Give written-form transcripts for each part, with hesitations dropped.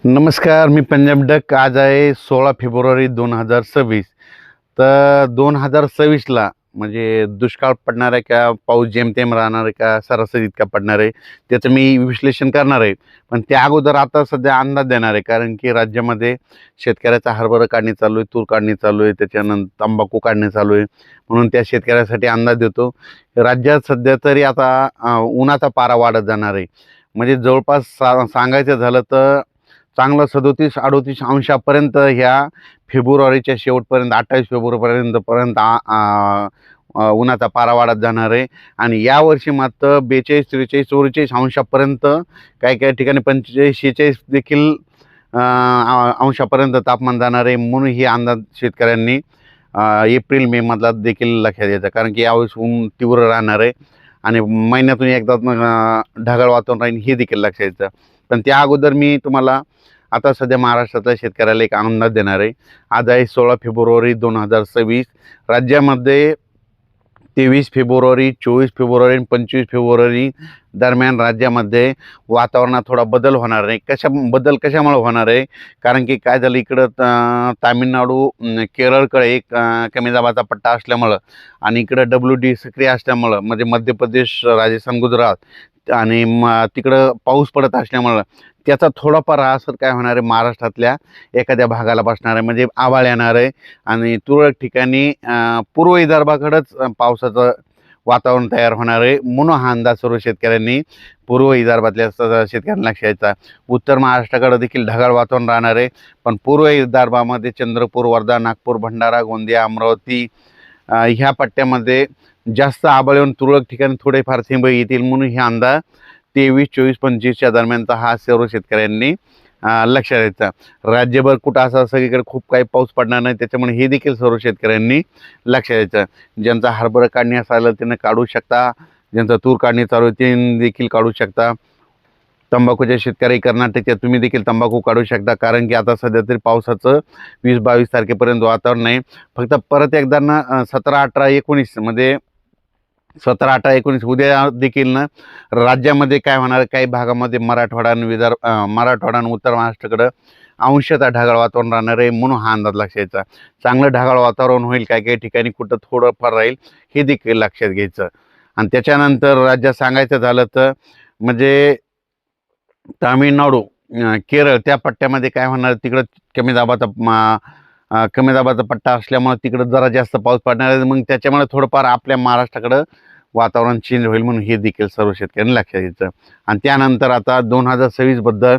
नमस्कार, मी पंजाब डक. आज आहे 16 फेब्रुवारी 2026. तर 2026ला म्हणजे दुष्काळ पडणार आहे का, पाऊस जेमतेम राहणार आहे का, सरासरी इतका पडणार आहे, त्याचं मी विश्लेषण करणार आहे. पण त्या अगोदर आता सध्या अंदाज देणार आहे, कारण की राज्यामध्ये शेतकऱ्याचा हरभरा काढणी चालू आहे, तूर काढणी चालू आहे, त्याच्यानंतर तंबाखू काढणी चालू आहे. म्हणून त्या शेतकऱ्यासाठी अंदाज देतो. राज्यात सध्या तरी आता उन्हाचा पारा वाढत जाणार आहे. म्हणजे जवळपास सांगायचं झालं तर चांगलं 37-38 अंशापर्यंत ह्या फेब्रुवारीच्या शेवटपर्यंत 28 फेब्रुवारीपर्यंत उन्हाचा पारा वाढत जाणार आहे. आणि यावर्षी मात्र 42, 43, 44 अंशापर्यंत काही काही ठिकाणी 45, 46 देखील अंशापर्यंत तापमान जाणार आहे. म्हणून ही अंदाज शेतकऱ्यांनी एप्रिल मे मधला देखील लक्षात घ्यायचा, कारण की यावेळेस ऊन तीव्र राहणार आहे आणि महिन्यातून एकदा ढगाळ वातावरण राहील हे देखील लक्षात घ्यायचं. पण त्या अगोदर मी तुम्हाला आता सध्या महाराष्ट्रातल्या शेतकऱ्याला एक अंदाज देणार आहे. आज आहे 16 फेब्रुवारी 2026. राज्यामध्ये 23 फेब्रुवारी, 24 फेब्रुवारी आणि 25 फेब्रुवारी दरम्यान राज्यामध्ये वातावरणात थोडा बदल होणार आहे. कशामुळे होणार आहे? कारण की काय झालं, इकडं तामिळनाडू, केरळकडे एक कमी दाबाचा पट्टा असल्यामुळं आणि इकडं WD सक्रिय असल्यामुळं, म्हणजे मध्य प्रदेश, राजस्थान, गुजरात आणि तिकडं पाऊस पडत असल्यामुळं त्याचा थोडाफार असर काय होणार आहे, महाराष्ट्रातल्या एखाद्या भागाला बसणार आहे. म्हणजे आभाळ येणार आहे आणि तुरळक ठिकाणी पूर्व विदर्भाकडेच पावसाचं वातावरण तयार होणार आहे. म्हणून हा अंदाज सर्व शेतकऱ्यांनी, पूर्व विदर्भातल्या शेतकऱ्यांना लक्षात घ्यायचा. उत्तर महाराष्ट्राकडे देखील ढगाळ वातावरण राहणार आहे, पण पूर्व विदर्भामध्ये चंद्रपूर, वर्धा, नागपूर, भंडारा, गोंदिया, अमरावती ह्या पट्ट्यामध्ये जास्त आभाळ येऊन तुरळक ठिकाणी थोडेफार थेंब येतील. म्हणून हे अंदाज 23, 24, 25च्या दरम्यानचा हा सर्व शेतकऱ्यांनी लक्षात द्यायचा. राज्यभर कुठं असं सगळीकडे खूप काही पाऊस पडणार नाही, त्याच्यामुळे हे देखील सर्व शेतकऱ्यांनी लक्षात द्यायचं. ज्यांचा हरभरा काढणी असायला त्यांना काढू शकता, ज्यांचा तूर काढणी चालू आहे ते देखील काढू शकता. तंबाखूच्या शेतकरी कर्नाटकच्या तुम्ही देखील तंबाखू काढू शकता, कारण की आता सध्या तरी पावसाचं 20-22 तारखेपर्यंत वातावरण नाही. फक्त परत एकदा ना 17, 18, 19 मध्ये 17, 18, 19 उद्या देखील ना राज्यामध्ये काय होणार, काही भागामध्ये मराठवाडा आणि उत्तर महाराष्ट्राकडं अंशतः ढगाळ वातावरण राहणार आहे. म्हणून हा अंदाज लक्षात घ्यायचा. चांगलं ढगाळ वातावरण होईल, काही काही ठिकाणी कुठं थोडंफार राहील हे देखील लक्षात घ्यायचं. आणि त्याच्यानंतर राज्यात सांगायचं झालं तर म्हणजे तामिळनाडू, केरळ त्या पट्ट्यामध्ये काय होणार, तिकडं कमी दाबाचा पट्टा असल्यामुळे तिकडं जरा जास्त पाऊस पडणार आहे. मग त्याच्यामुळे थोडंफार आपल्या महाराष्ट्राकडं वातावरण चेंज होईल. म्हणून हे देखील सर्व शेतकऱ्यांनी लक्षात घ्यायचं. आणि त्यानंतर आता 2026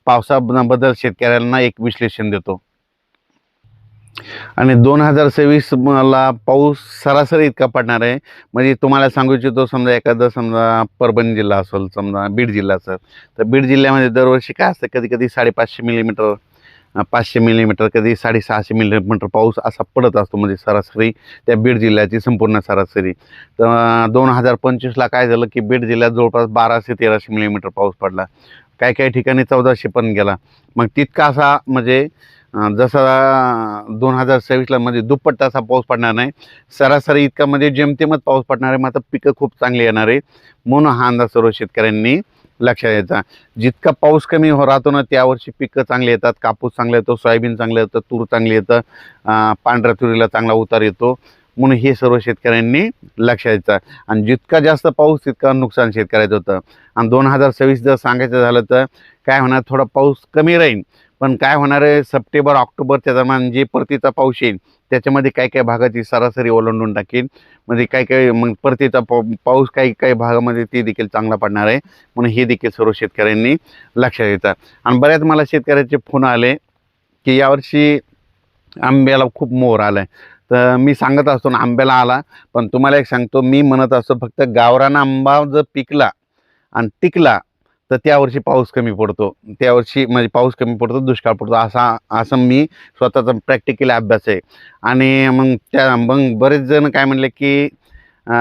पावसाबद्दल शेतकऱ्यांना एक विश्लेषण देतो. आणि 2026 ला पाऊस सरासरी इतका पडणार आहे. म्हणजे तुम्हाला सांगू इच्छितो, समजा परभणी जिल्हा असेल, समजा बीड जिल्हा असेल, तर बीड जिल्ह्यामध्ये दरवर्षी काय असतं, कधी कधी 550 मिलीमीटर, 500 मिलीमीटर, कधी 650 मिलीमीटर पाऊस असा पडत असतो. म्हणजे सरासरी त्या बीड जिल्ह्याची संपूर्ण सरासरी. तर 2025ला काय झालं की बीड जिल्ह्यात जवळपास 1200-1300 मिलीमीटर पाऊस पडला. काही काही ठिकाणी 1400 पण गेला. मग तितका असा म्हणजे जसा 2026ला म्हणजे दुप्पट असा पाऊस पडणार नाही, सरासरी इतका म्हणजे जेमतेमच पाऊस पडणार आहे. मात्र पिकं खूप चांगली येणार आहे. म्हणून हा अंदाज सर्व शेतकऱ्यांनी लक्षात द्यायचा. जितका पाऊस कमी राहतो ना त्यावर्षी पिकं चांगली येतात. कापूस चांगला येतो, सोयाबीन चांगलं येतं, तूर चांगली येतं, पांढऱ्या तुरीला चांगला उतार येतो. म्हणून हे सर्व शेतकऱ्यांनी लक्षात द्यायचं. आणि जितका जास्त पाऊस तितका नुकसान शेतकऱ्याचं होतं. आणि 2026 जर सांगायचं झालं तर काय होणार, थोडा पाऊस कमी राहील, पण काय होणार आहे, सप्टेंबर ऑक्टोबरच्या दरम्यान जे परतीचा पाऊस येईल त्याच्यामध्ये काही काही भागाची सरासरी ओलांडून टाकेल. म्हणजे काही काही मग परतीचा पाऊस काही काही भागामध्ये ते देखील चांगला पडणार आहे. म्हणून हे देखील सर्व शेतकऱ्यांनी लक्षात घ्यायचं. आणि बऱ्याच मला शेतकऱ्याचे फोन आले की यावर्षी आंब्याला खूप मोहर आला आहे. तर मी सांगत असतो ना, आंब्याला आला, पण तुम्हाला एक सांगतो, मी म्हणत असतो फक्त गावरान आंबा जर पिकला आणि टिकला तर त्यावर्षी पाऊस कमी पडतो, त्यावर्षी म्हणजे पाऊस कमी पडतो, दुष्काळ पडतो, असं मी स्वतःचा प्रॅक्टिकल अभ्यास आहे. आणि मग बरेच जण काय म्हणले की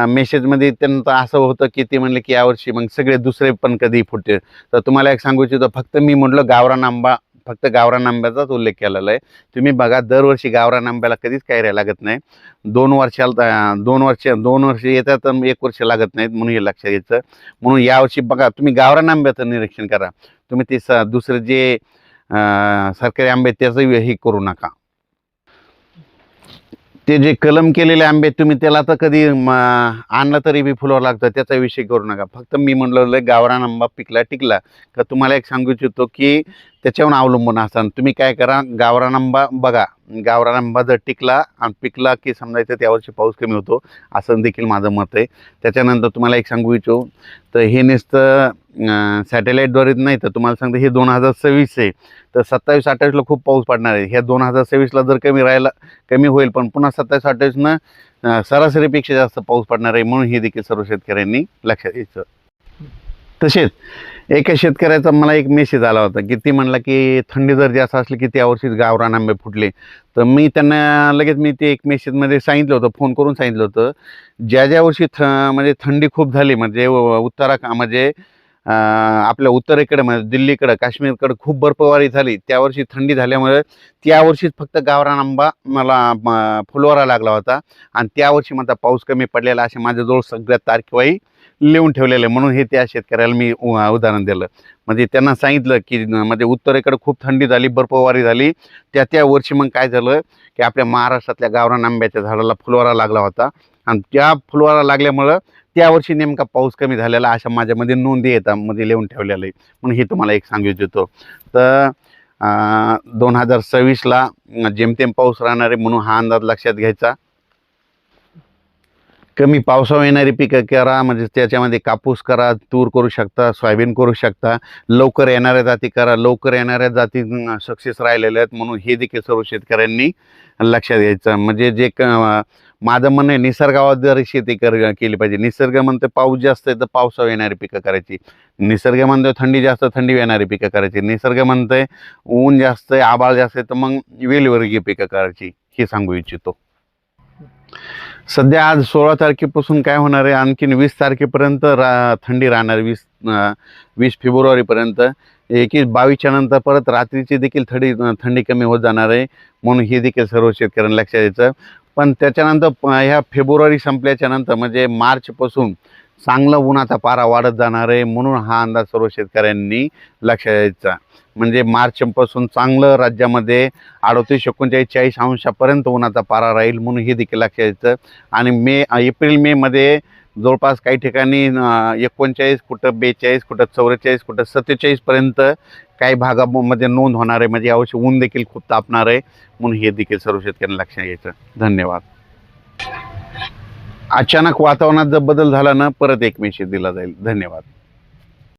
मेसेजमध्ये त्यांचं असं होतं की ते म्हणले की यावर्षी मग सगळे दुसरे पण कधी फुटते. तर तुम्हाला एक सांगू इच्छितो, फक्त मी म्हटलं गावरान आंबा, फक्त गावरान आंब्याचाच उल्लेख केलेला आहे. तुम्ही बघा, दरवर्षी गावरान आंब्याला कधीच कैऱ्या लागत नाही. 2 वर्ष येतात, 1 वर्ष लागत नाहीत. म्हणून हे लक्षात घ्यायचं. म्हणून यावर्षी बघा, तुम्ही गावरान आंब्याचं निरीक्षण करा. तुम्ही ते दुसरे जे सरकारी आंबे त्याचं हे करू नका. ते जे कलम केलेले आंबे तुम्ही त्याला तर कधी आणलं तरी बी फुलावर लागतं, त्याचा विषय करू नका. फक्त मी म्हणलं गावरान आंबा पिकला टिकला का तुम्हाला एक सांगू इच्छितो की त्याच्यावर अवलंबून असताना तुम्ही काय करा, गावरान आंबा बघा. गावरान आंबा जर टिकला आणि पिकला की समजायचं त्यावर्षी पाऊस कमी होतो, असं देखील माझं मत आहे. त्याच्यानंतर तुम्हाला एक सांगू इच्छितो, तर हे नुसतं सॅटेलाईटद्वारे नाही, तर तुम्हाला सांगतो हे 2026 आहे, तर 27-28ला खूप पाऊस पडणार आहे. ह्या 2026ला जर कमी होईल, पण पुन्हा 27-28नं सरासरीपेक्षा जास्त पाऊस पडणार आहे. म्हणून हे देखील सर्व शेतकऱ्यांनी लक्षात घ्यायचं. तसेच एका शेतकऱ्याचा मला एक मेसेज आला होता की ती म्हणला की थंडी जर जास्त असली की त्यावर्षी गावरान आंबे फुटले. तर मी त्यांना लगेच ते एक मेसेजमध्ये सांगितलं होतं, फोन करून सांगितलं होतं, ज्या वर्षी म्हणजे थंडी खूप झाली, म्हणजे म्हणजे आपल्या उत्तरेकडे म्हणजे दिल्लीकडं काश्मीरकडं खूप बर्फवारी झाली, त्यावर्षी थंडी झाल्यामुळे त्यावर्षीच फक्त गावरान आंबा मला फुलवारा लागला होता. आणि त्यावर्षी माझा पाऊस कमी पडलेला असे माझ्याजवळ सगळ्या तारखेवाही लिहून ठेवलेलं आहे. म्हणून हे त्या शेतकऱ्याला मी उदाहरण दिलं. म्हणजे त्यांना सांगितलं की म्हणजे उत्तरेकडे खूप थंडी झाली, बर्फवारी झाली, त्या वर्षी मग काय झालं की आपल्या महाराष्ट्रातल्या गावरान आंब्याच्या झाडाला फुलवारा लागला होता. आणि त्या फुलवारा लागल्यामुळं त्यावर्षी नेमका पाऊस कमी झालेला अशा माझ्यामध्ये नोंदी येतात, मध्ये लिहून ठेवलेलं आहे. म्हणून हे तुम्हाला एक सांगू इच्छितो. तर 2026ला जेमतेम पाऊस राहणार आहे, म्हणून हा अंदाज लक्षात घ्यायचा. कमी पावसावर येणारी पिकं करा, म्हणजे त्याच्यामध्ये कापूस करा, तूर करू शकता, सोयाबीन करू शकता. लवकर येणाऱ्या जाती करा, लवकर येणाऱ्या जाती सक्सेस राहिलेल्या आहेत. म्हणून हे देखील सर्व शेतकऱ्यांनी लक्षात घ्यायचं. म्हणजे माझं म्हणणं आहे, निसर्गावर शेती केली पाहिजे. निसर्ग म्हणतो पाऊस जास्त आहे तर पावसावर येणारी पिकं करायची. निसर्ग म्हणतोय थंडी जास्त, थंडी येणारी पिकं करायची. निसर्ग म्हणतोय ऊन जास्त आहे, आभाळ जास्त आहे, तर मग वेलीवर्गीय पिकं करायची. हे सांगू इच्छितो. सध्या आज 16 तारखेपासून काय होणार आहे, आणखीन 20 तारखेपर्यंत थंडी राहणार. 20 फेब्रुवारीपर्यंत. 22च्या नंतर परत रात्रीची देखील थंडी कमी होत जाणार आहे. म्हणून हे देखील सर्व शेतकऱ्यांना लक्षात द्यायचं. पण त्याच्यानंतर ह्या फेब्रुवारी संपल्याच्या नंतर म्हणजे मार्चपासून चांगलं उन्हाचा पारा वाढत जाणार आहे. म्हणून हा अंदाज सर्व शेतकऱ्यांनी लक्षात द्यायचा. म्हणजे मार्चपासून चांगलं राज्यामध्ये 38-39-40 अंशापर्यंत उन्हाचा पारा राहील. म्हणून हे देखील लक्षात द्यायचं. आणि एप्रिल मेमध्ये जवळपास काही ठिकाणी 39, कुठं 42, कुठं 44, कुठं 47पर्यंत काही भागामध्ये नोंद होणार आहे. म्हणजे यावर्षी ऊन देखील खूप तापणार आहे. म्हणून हे देखील सर्व शेतकऱ्यांना लक्षात घ्यायचं. धन्यवाद. अचानक वातावरणात जर बदल झाला ना, परत एक मेसेज दिला जाईल. धन्यवाद.